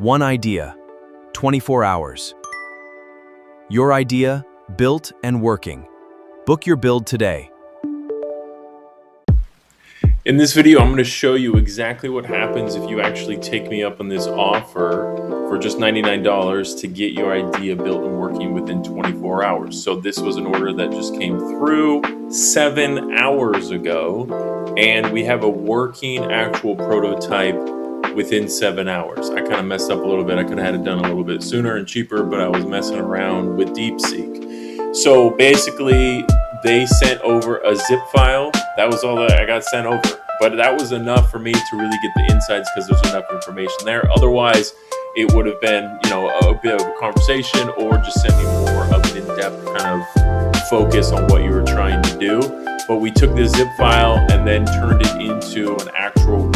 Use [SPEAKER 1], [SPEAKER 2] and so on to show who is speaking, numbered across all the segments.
[SPEAKER 1] One idea, 24 hours. Your idea, built and working. Book your build today.
[SPEAKER 2] In this video, I'm going to show you exactly what happens if you actually take me up on this offer for just $99 to get your idea built and working within 24 hours. So this was an order that just came through 7 hours ago, and we have a working actual prototype within 7 hours. I kind of messed up a little bit. I could have had it done a little bit sooner and cheaper, but I was messing around with DeepSeek. So basically, they sent over a zip file. That was all that I got sent over. But that was enough for me to really get the insights because there's enough information there. Otherwise, it would have been, a bit of a conversation or just sending more of an in-depth kind of focus on what you were trying to do. But we took this zip file and then turned it into an actual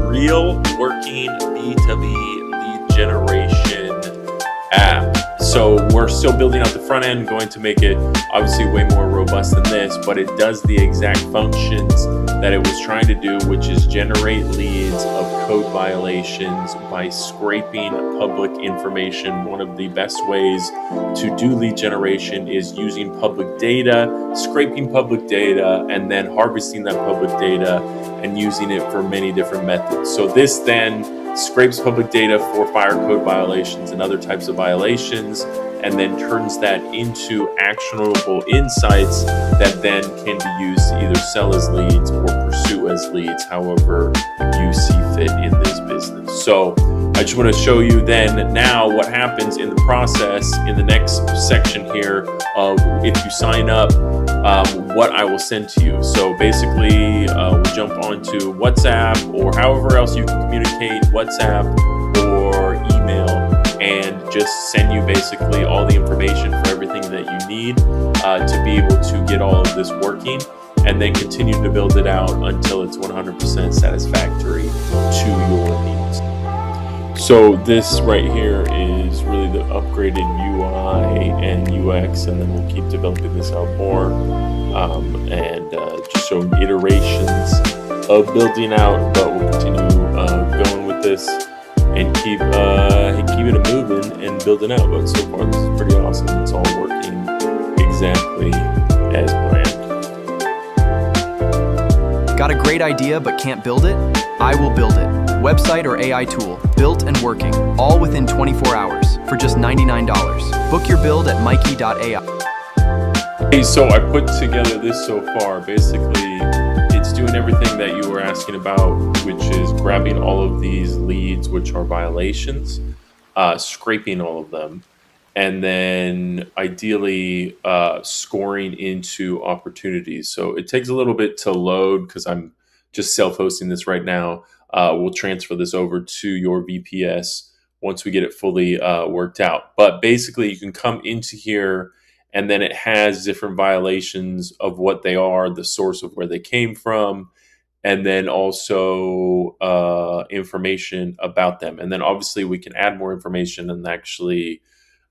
[SPEAKER 2] real working B2B lead generation app. So we're still building out the front end, going to make it obviously way more robust than this, but it does the exact functions that it was trying to do, which is generate leads of code violations by scraping public information. One of the best ways to do lead generation is using public data, scraping public data, and then harvesting that public data and using it for many different methods. So this then scrapes public data for fire code violations and other types of violations, and then turns that into actionable insights that then can be used to either sell as leads or pursue as leads, however you see fit in this business. So I just want to show you then now what happens in the process in the next section here of if you sign up, what I will send to you. So basically, we'll jump onto WhatsApp or however else you can communicate, WhatsApp or email, and just send you basically all the information for everything that you need to be able to get all of this working, and then continue to build it out until it's 100% satisfactory to your needs. So this right here is really the upgraded UI and UX, and then we'll keep developing this out more and just showing iterations of building out, but we'll continue going with this and keep it moving and building out. But so far, this is pretty awesome. It's all working exactly as planned.
[SPEAKER 1] Got a great idea but can't build it? I will build it. Website or AI tool, built and working, all within 24 hours for just $99. Book your build at mikey.ai.
[SPEAKER 2] Hey, so I put together this so far. Basically, it's doing everything that you were asking about, which is grabbing all of these leads, which are violations, scraping all of them, and then ideally scoring into opportunities. So it takes a little bit to load because I'm just self-hosting this right now. We'll transfer this over to your VPS once we get it fully worked out. But basically, you can come into here, and then it has different violations of what they are, the source of where they came from, and then also information about them. And then obviously we can add more information and actually,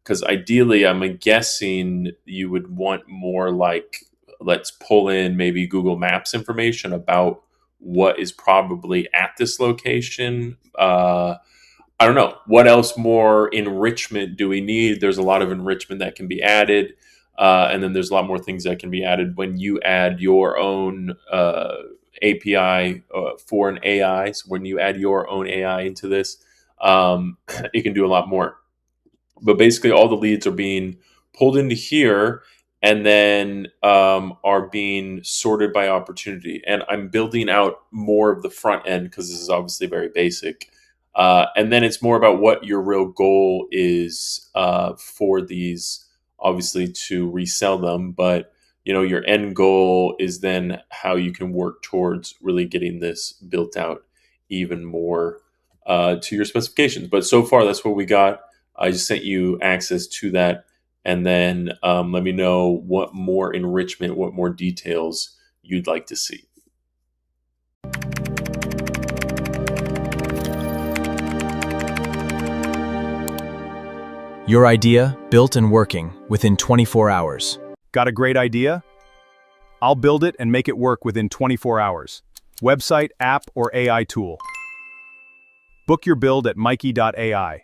[SPEAKER 2] because ideally I'm guessing you would want more like, let's pull in maybe Google Maps information about what is probably at this location. I don't know. What else more enrichment do we need? There's a lot of enrichment that can be added. And then there's a lot more things that can be added when you add your own API for an AI. So when you add your own AI into this, it can do a lot more. But basically, all the leads are being pulled into here and then are being sorted by opportunity. And I'm building out more of the front end because this is obviously very basic. And then it's more about what your real goal is for these, obviously to resell them, but your end goal is then how you can work towards really getting this built out even more to your specifications. But so far, that's what we got. I just sent you access to that, and then let me know what more enrichment, what more details you'd like to see.
[SPEAKER 1] Your idea, built and working within 24 hours.
[SPEAKER 3] Got a great idea? I'll build it and make it work within 24 hours. Website, app, or AI tool. Book your build at Mikey.ai.